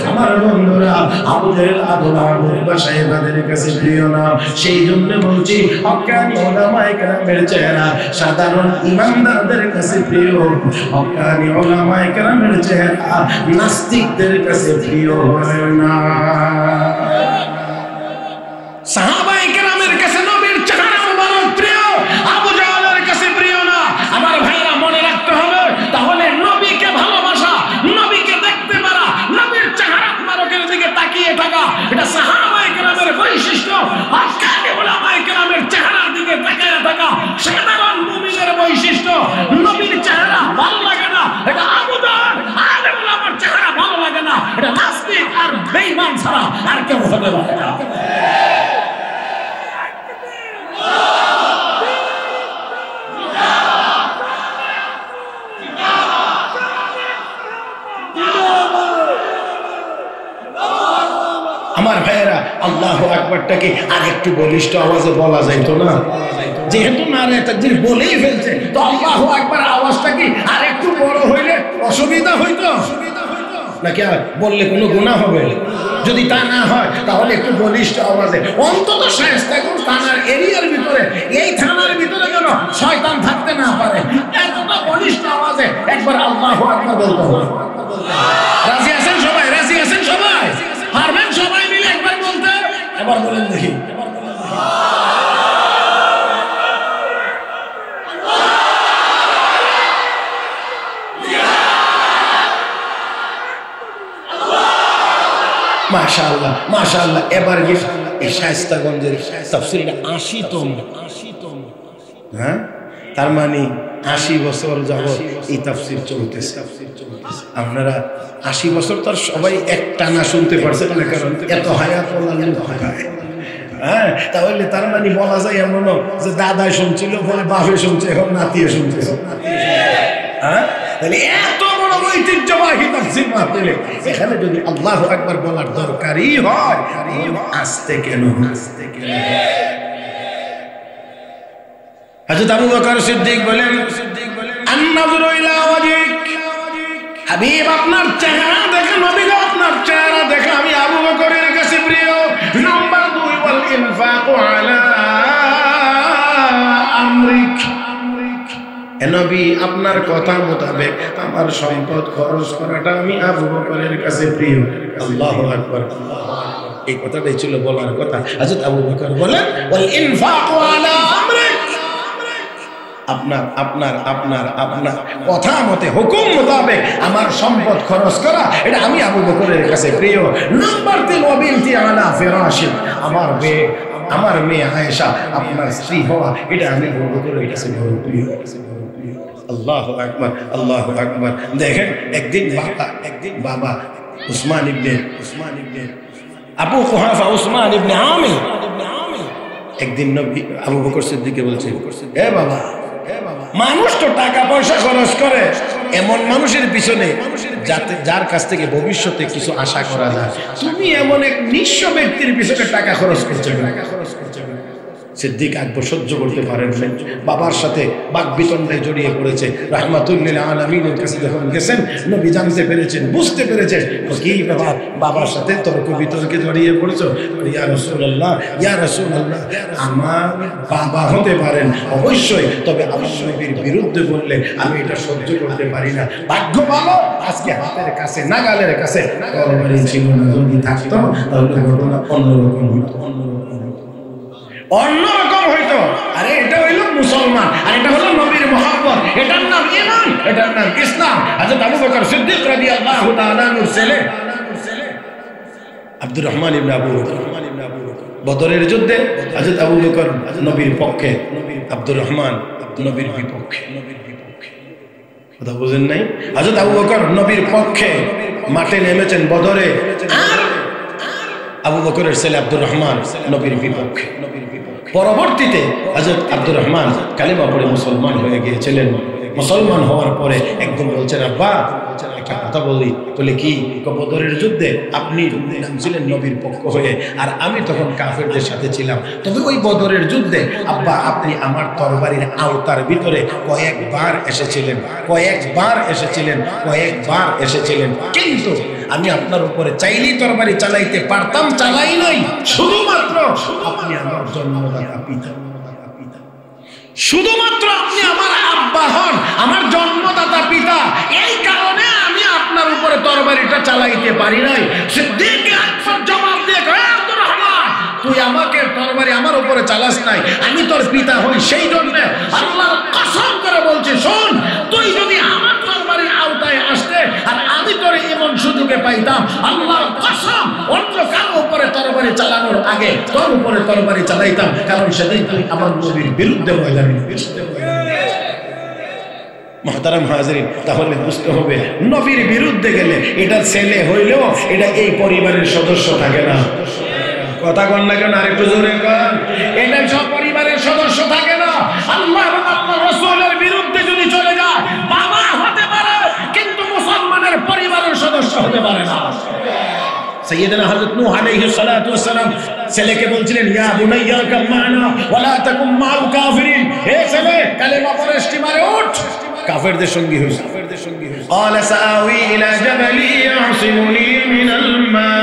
আমার বন্ধুরা, আবু জেহেল, আবু লাহাব, উতবা সাহেবদের কাছে প্রিয় না। সেই জন্য বলছি, হক্কানি উলামায়ে কেরামের চেহারা সাধারণ ইমানদারদের কাছে প্রিয়। হক্কানি উলামায়ে কেরামের চেহারা নাস্তিকদের কাছে প্রিয় হয় না। সাহাবায়ে কেরামের কাছে নবীর চেহারা মুবারক প্রিয়, আবু জাহলের কাছে প্রিয় না। আমার ভাইরা, মনে রাখতে হবে, তাহলে নবীকে ভালোবাসা, নবীকে দেখতে পারা, নবীর চেহারা মুবারকের দিকে তাকিয়ে থাকা, এটা সাহাবায়ে কেরামের বৈশিষ্ট্য। হক্কানি উলামায়ে কেরামের চেহারার দিকে তাকিয়ে থাকা সাধারণ মুমিনের বৈশিষ্ট্য। নবীর চেহারা ভালো লাগে না, এটা আবু জাহল, আলেম উলামার চেহারা ভালো লাগে না, এটা নাস্তিক আর বেঈমান ছাড়া আর কেউ হতে পারে না। আমার ভাইয়েরা, আল্লাহু আকবারটাকে আর একটু বলিষ্ঠ আওয়াজে বলা যাইতো না? যেহেতু নারে তাকবীর বলেই ফেলছে, তো আল্লাহু আকবার আওয়াজটা কি আর একটু বড় হইলে অসুবিধা হইতো নাকি? আর বললে কোনো গুনাহ হবে? যদি তা না হয়, তাহলে একটু বলিষ্ঠ আওয়াজে, অন্তত শায়েস্তাগঞ্জ থানার এরিয়ার ভিতরে, এই থানার ভিতরে যেন শয়তান থাকতে না পারে, এতটা বলিষ্ঠ আওয়াজে একবার আল্লাহু আকবার বলতে হবে। রাজি আছেন সবাই? পারবেন সবাই মিলে একবার বলতে? এবার বলেন দেখি। মাশাআল্লাহ। এবার এই শায়েস্তাগঞ্জের তাফসীরটা 80তম। হ্যাঁ, তার মানে 80 বছর যাবত এই তাফসীর চলতেছে। আপনারা 80 বছর তো সবাই একটানা শুনতে পারছেন না, কারণ এত হায়াত হয়। হ্যাঁ, তাহলে তার মানে বলা যায় এমনও যে দাদাই শুনছিল, পরে বাপে শুনছে, এখন নাতিয়ে শুনছে। হ্যাঁ, তাহলে এত বড় ঐতিহ্যবাহী তাফসীর মাহফিলে এখানে যদি আল্লাহু আকবার বলার দরকারই হয়, আস্তে কেন? হযরত আবু বকর সিদ্দিক বলেন, আন-নাযরু ইলা ওয়াজিক, হাবিব আপনার চেহারা দেখে, নবী আপনার চেহারা দেখে আমি আবু বকরের কাছে প্রিয়। নাম্বার 2, ওয়াল ইনফাকু আলা আমরিক, নবী আপনার কথা মোতাবেক আমার সম্পদ খরচ করাটা আমি আবু বকরের কাছে প্রিয়। আল্লাহু আকবার। এই কথাটাই ছিল বলার কথা। হযরত আবু বকর বলেন, ওয়াল ইনফাকু আলা আমরিক, আপনার কথা মতে, হুকুম মোতাবেক আমার সম্পদ খরচ করা, এটা আমি আবু বকরের কাছে প্রিয়। নাম্বার 3, ওয়া বিনতি আলা ফিরাশি, আমার মেয়ে আয়েশা আপনার স্ত্রী হওয়া, এটা আমি আবু বকরের কাছে বড় প্রিয়। আল্লাহু আকবার। দেখেন, একদিন বাবা উসমান ইবনে আবু কুহাফা, উসমান ইবনে আমির, একদিন নবী আবু বকর সিদ্দিককে বলছে, হে বাবা, মানুষ তো টাকা পয়সা খরচ করে এমন মানুষের পিছনে যার কাছ থেকে ভবিষ্যতে কিছু আশা করা যায়, তুমি এমন এক নিঃস্ব ব্যক্তির পিছনে টাকা খরচ করছো। সিদ্দিক আকবর সহ্য করতে পারেন না, বাবার সাথে বাকবিতণ্ডায় জড়িয়ে পড়েছে। রাহমাতুল্লিল আলামিনের কাছে যখন গেছেন, নবী জানতে পেরেছেন, বুঝতে পেরেছেন কি ব্যাপার, বাবার সাথে তর্ক বিতর্কে জড়িয়ে পড়েছো। ইয়া রাসূলুল্লাহ, ইয়া রাসূলুল্লাহ, আমার বাবা হতে পারেন অবশ্যই, তবে আমার নবীর বিরুদ্ধে বললে আমি এটা সহ্য করতে পারি না। ভাগ্য ভালো আজকে হাতের কাছে, নাগালের কাছে তরবারি ছিল না, যদি থাকতো তাহলে ঘটনা অন্যরকম হতো, অন্যরকম হইতো। আরে এটা হইল মুসলমান, আর এটা হলো নবীর মহব্বত, এটার নাম ঈমান, এটার নাম ইসলাম। হযরত আবু বকর সিদ্দিক রাদিয়াল্লাহু তাআলা আনহুর ছেলে আব্দুর রহমান ইবনে আবু বকর, বদরের যুদ্ধে হযরত আবু বকর নবীর পক্ষে, আব্দুর রহমান নবীর বিপক্ষে। কথা বুঝেন নাই? হযরত আবু বকর নবীর পক্ষে মাঠে নেমেছেন বদরে, আর আবু বকরের ছেলে আব্দুর রহমান নবীর বিপক্ষে। পরবর্তীতে হযরত আব্দুর রহমান কালিমা পড়ে মুসলমান হয়ে গিয়েছিলেন। মুসলমান হওয়ার পরে একদিন বলছেন, আব্বা একটা কথা বলি। বলে কি? বদরের যুদ্ধে আপনি ছিলেন নবীর পক্ষ হয়ে, আর আমি তখন কাফেরদের সাথে ছিলাম। তবে ওই বদরের যুদ্ধে আব্বা আপনি আমার তরবারির আওতার ভিতরে কয়েকবার এসেছিলেন, কয়েকবার এসেছিলেন, কয়েকবার এসেছিলেন, কিন্তু আমি আপনার উপরে চাইলেই তরবারি চালাইতে পারতাম, চালাই নাই। শুধুমাত্র আপনি আমার জন্মদাতা পিতা, শুধুমাত্র আপনি আমার আব্বা হন, আমার জন্মদাতা পিতা, এই কারণে আমি আপনার উপরে তরবারিটা চালাইতে পারি নাই। সিদ্দিক আকবর জবাব দিয়ে কয়, আব্দুর রহমান তুই আমাকে তরবারি আমার উপরে চালাস নাই, আমি তোর পিতা হই, সেই জন্য আল্লাহর কসম করে বলছি, শোন, তুই যদি আমার তরবারির আওতায় আসতে আর আমি তোর এমন সুযোগে পাইতাম, আল্লাহর কসম অন্য কারো উপরে তরবারি চালানোর আগে তোর উপরে তরবারি চালাইতাম, কারণ সেদিন তুই আমার নবীর বিরুদ্ধে ময়দানে। মুহতারাম হাজিরিন, তাহলে বুঝতে হবে নবীর বিরুদ্ধে গেলে এটা ছেলে হইলেও এটা এই পরিবারের সদস্য থাকে না। কথা কন না কেন? আরেকটু জোরে কন। এটা সব পরিবারের সদস্য থাকে না। আল্লাহ এবং আল্লাহর রাসূলের বিরুদ্ধে যদি চলে যায়, বাবা হতে পারে কিন্তু মুসলমানের পরিবারের সদস্য হতে পারে না। সাইয়েদনা হযরত নূহ আলাইহিস সালাতু ওয়াস সালাম ছেলেকে বলছিলেন, ইয়া বুনাইয়া কাম মা'না ওয়া লা তাকুম মা'আল কাফিরিন, হে ছেলে কালেমা পড়ে স্টিমারে ওঠ, কাফেরদের সঙ্গী হইস। ক্বালা সাআওয়ি ইলা জাবালি ইয়াসিমুনি মিনাল মা,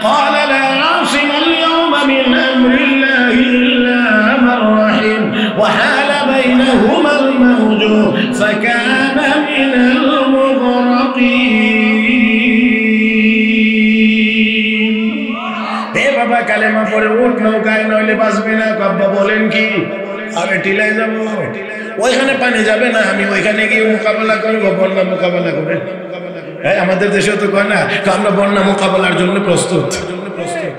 ক্বালা লা ইয়াসিমাল ইয়াওমা মিন আমরিল্লাহি ইল্লা মান রাহিম ওয়া হালা বাইনাহুমাল মাওজু ফাকানা মিনাল মুগরাকিন। হে বাবা কালেমা পড়ে উঠ, নৌকায় নইলে বাঁচবে না। আব্বা বলেন কি? আরে টিলায় যাব, ওইখানে পানি যাবে না, আমি ওইখানে গিয়ে মোকাবেলা করবো, বন্যা মোকাবেলা করে। হ্যাঁ, আমাদের দেশেও তো কয় না, আমরা বন্যা মোকাবেলার জন্য প্রস্তুত।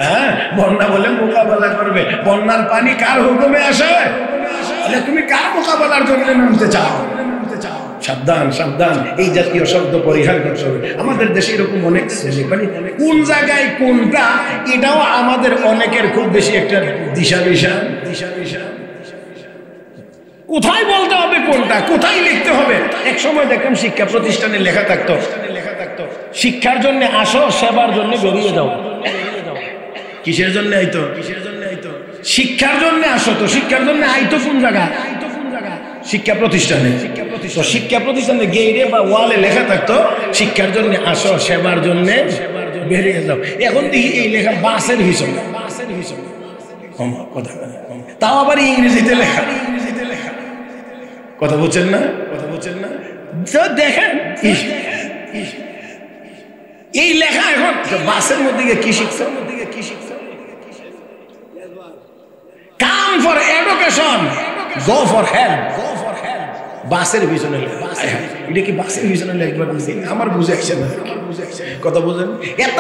হ্যাঁ, বন্যা বলে মোকাবেলা করবে। বন্যার পানি কার হুকুমে আসে? তুমি কার মোকাবেলার জন্য নামতে চাও? সাবধান, সাবধান, এই জাতীয় শব্দ পরিহার করতে হবে। আমাদের দেশে এরকম অনেক শ্রেণী, মানে কোন জায়গায় কোনটা, এটাও আমাদের অনেকের খুব বেশি একটা দিশা দিশা। কোথায় বলতে হবে কোনটা, কোথায় লিখতে হবে। এক সময় দেখলাম শিক্ষা প্রতিষ্ঠানে লেখা থাকতো, শিক্ষার জন্য আসো, সেবার জন্য বেরিয়ে যাও। কিসের জন্য আইতো? শিক্ষার জন্য আসো, তো শিক্ষার জন্য আইতো কোন জায়গা? শিক্ষা প্রতিষ্ঠানে। তো শিক্ষা প্রতিষ্ঠানে গেইটে বা ওয়ালে লেখা থাকতো, শিক্ষার জন্য আসো, সেবার জন্য বেরিয়ে যাও। এখন দেখি এই লেখা বাসের হিসাব, তাও আবার ইংরেজিতে লেখা। কথা বলছেন না? দেখেন এই লেখা এখন বাসের মধ্যে কি শিখছে? Come for education, go for help. বাসের পিছনে এটা কি বাসের পিছনে লেখবেন? আমার বুঝে আসছে না। কথা বুঝেন?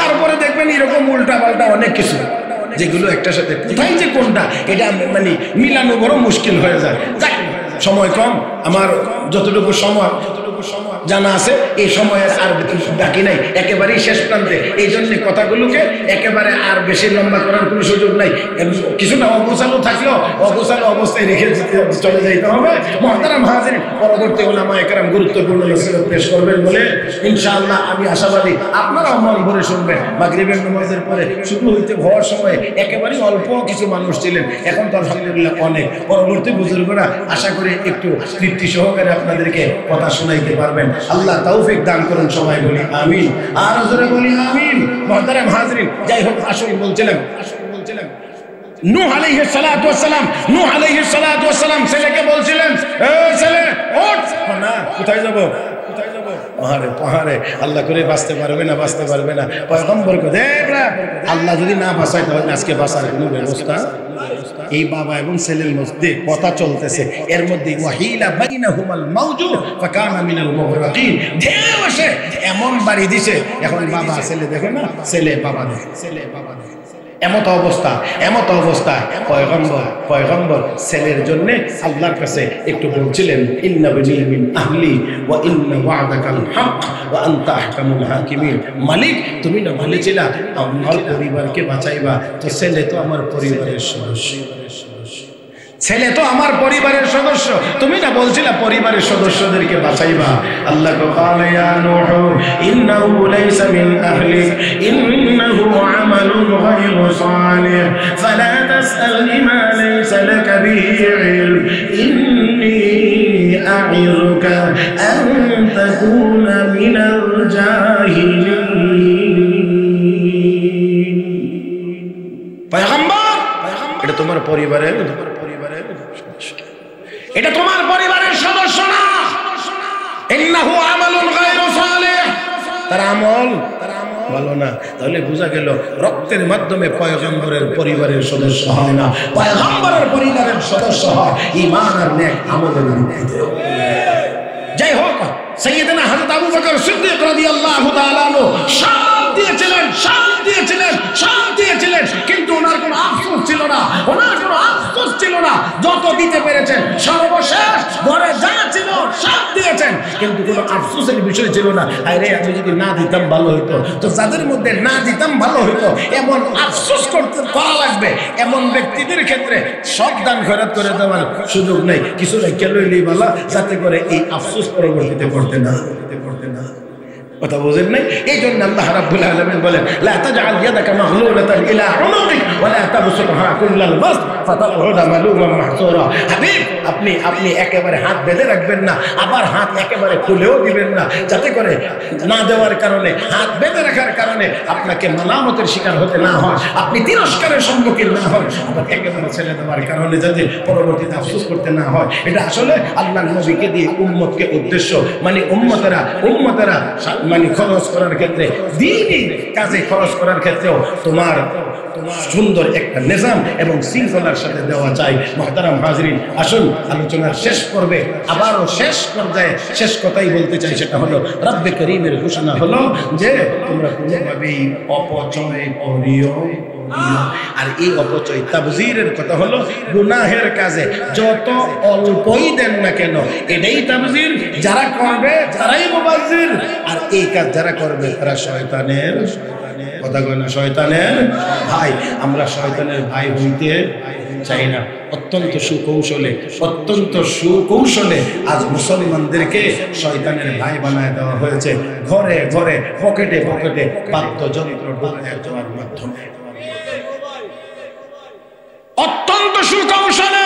তারপরে দেখবেন এরকম উল্টা পাল্টা অনেক কিছু, যেগুলো একটার সাথে কোথায় যে কোনটা এটা মানে মিলানো বড় মুশকিল হয়ে যায়। সময় কম, আমার যতটুকু সময় জানা আছে। এই সময় আর বাকি নাই, একেবারেই শেষ প্রান্তে। এই জন্য কথাগুলোকে একেবারে আর বেশি লম্বা করার কোনো সুযোগ নাই। কিছুটা অগোছালো থাকলেও অগোছালো অবস্থায় রেখে চলে যাইতে হবে। মুহতারাম হাজিরিন, পরবর্তী উলামায়ে কেরাম গুরুত্বপূর্ণ নসিহত পেশ করবেন বলে ইনশাআল্লাহ আমি আশাবাদী আপনারাও মন ভরে শুনবেন। মাগরিবের নামাজের পরে শুরু হইতে হওয়ার সময় একেবারেই অল্প কিছু মানুষ ছিলেন, এখন তো আলহামদুলিল্লাহ অনেক। পরবর্তী বুজুর্গরা আশা করি একটু তৃপ্তি সহকারে আপনাদেরকে কথা শোনাইতে পারবেন। আল্লাহ তৌফিক দান করুন, সবাই বলি আমিন। আর জোরে বলি আমিন। মুহতারাম হাজিরিন, যাই হোক, আসলে বলছিলাম নূহ আলাইহিস সালাতু ওয়াস সালাম, নূহ আলাইহিস সালাতু ওয়াস সালাম ছেলেকে বলছিলেন, এই ছেলে ওঠ। না, কোথায় যাব? পাহাড়ে আল্লাহ করে বাঁচতে পারবে না, বাঁচতে পারবে না। পয়গম্বর কে দেখলা, আল্লাহ যদি না বাঁচায় তাহলে আজকে বাঁচার কোনো ব্যবস্থা। এই বাবা এবং ছেলের মধ্যে কথা চলতেছে, এর মধ্যে ওয়াহিলা বাইনাহুমাল মাউজু ফাকানা মিনাল মুগরাকিন, ঢেউ এসে এমন বাড়ি দিছে। এখন বাবা ছেলে দেখে না, ছেলে বাবা দেখে, ছেলে বাবা দেখে। এমত অবস্থায় পয়গম্বর ছেলের জন্য আল্লাহর কাছে একটু বলছিলেন, ইন্না বিনি মিন আহলি ওয়া ইন্না ওয়া'দাকাল হক ওয়া আনতা আহকামুল হাকিমিন। মালিক, তুমি না বলেছিলা আমার পরিবারকে বাঁচাইবা, তো ছেলে তো আমার পরিবারের সদস্য, ছেলে তো আমার পরিবারের সদস্য, তুমি না বলছিলা পরিবারের সদস্যদেরকে বাঁচাইবা। আল্লাহ ক্বালা ইয়া নূহ ইন্নাহু লাইসা মিন আহলি ইন্নাহু আমালুন গায়রু সালিহ ফালা তাসআলনি মা লাইসা লাকা বিহি ইলম ইন্নী আ'ইযুকা আন তাকুনা মিনাল জাহিলিন। পয়গম্বর, এটা তোমার পরিবারের, এটা তোমার পরিবারের সদস্য না। ইন্নাহু আমালুন গায়রু সালিহ, তার আমল ভালো না। তাহলে বোঝা গেল রক্তের মাধ্যমে পয়গম্বরের পরিবারের সদস্য হয় না, পয়গম্বরের পরিবারের সদস্য হয় ঈমান আর নেক আমলের ভিত্তিতে। যাই হোক, সাইয়েদনা হযরত আবু বকর সিদ্দিক রাদিয়াল্লাহু তাআলা আনহু সব দিয়েছিলেন, কিন্তু ওনার কোনো আফসোস ছিল না, যত দিতে পেরেছেন সর্বশেষ ঘরে যা ছিল সব দিয়েছেন, কিন্তু কোনো আফসোসের বিষয় ছিল না। আরে আমি যদি না দিতাম ভালো হইতো। তো যাদের মধ্যে না দিতাম ভালো হইতো এমন আফসোস করা লাগবে, এমন ব্যক্তিদের ক্ষেত্রে সব দান খয়রাত করে দেওয়ার সুযোগ নেই। কিছু রেখে লইলেই ভালো, যাতে করে এই আফসোস পরবর্তীতে করতে না। কথা বুঝেন নাই? এই জন্য আল্লাহ রাব্বুল আলামিন বলেন, লা তাজআল ইয়াদাকা মাগলুলাতান ইলা উনুকিক ওয়া লা তাবসুতহা কুল্লাল বাসত ফাতাকউদা মালুমান মাহসুরা। হাবিব, আপনি একেবারে হাত বেঁধে রাখবেন না, আবার হাত একেবারে খুলেও দিবেন না, যাতে করে না দেওয়ার কারণে, হাত বেঁধে রাখার কারণে আপনাকে মালামতের শিকার হতে না হয়, আপনি তিরস্কারের সম্মুখীন না হন, আবার একেবারে ছেড়ে দেওয়ার কারণে যাতে পরবর্তীতে আফসোস করতে না হয়। এটা আসলে আল্লাহর নবীকে দিয়ে উম্মতকে উদ্দেশ্য, মানে উম্মতেরা মানে খরচ করার ক্ষেত্রে, দ্বীনি কাজে খরচ করার ক্ষেত্রেও তোমার সুন্দর একটা নিজাম এবং শৃঙ্খলার সাথে দেওয়া চাই। মুহতারাম হাজিরিন, আসুন আলোচনার শেষ পর্বে আবারও শেষ পর্যায়ে শেষ কথাই বলতে চাই, সেটা হলো রব্বে করিমের ঘোষণা হলো যে তোমরা কোনোভাবেই অপচয় করিও। আর এই অপচয় তাবযীরের কথা হলো গুনাহের কাজে যত অল্পই দেন না কেন এটাই তাবযীর, যারা করবে তারাই মুবাযযির, আর এই কাজ যারা করবে তারা শয়তানের, কথা কয় না, শয়তানের ভাই। আমরা শয়তানের ভাই হইতে চাই না। অত্যন্ত সুকৌশলে আজ মুসলমানদেরকে শয়তানের ভাই বানায় দেওয়া হয়েছে। ঘরে ঘরে, পকেটে পকেটে বাদ্যযন্ত্র ঢুকায় দেওয়ার মাধ্যমে, অত্যন্ত সুকৌশলে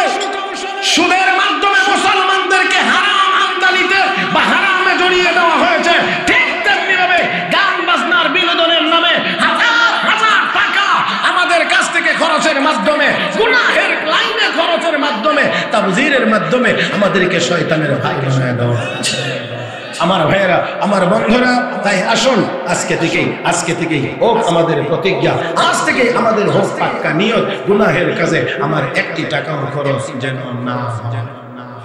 সুদের মাধ্যমে মুসলমানদেরকে হারাম আমদানিতে বা হারামে জড়িয়ে দেওয়া হয়েছে। ঠিক তেমনি ভাবে গান বাজনার বিনোদনের নামে হাজার হাজার টাকা আমাদের কাছ থেকে খরচের মাধ্যমে, গুনাহের লাইনে খরচের মাধ্যমে, তাবযীরের মাধ্যমে আমাদেরকে শয়তানের ভাই বানায় দেওয়া হয়েছে। আমার ভাইয়েরা, আমার বন্ধুরা, তাই আসুন আজকে থেকেই হোক আমাদের প্রতিজ্ঞা, আজ থেকে আমাদের হোক পাক্কা নিয়ত, গুনাহের কাজে আমার একটি টাকাও খরচ যেন না হয়।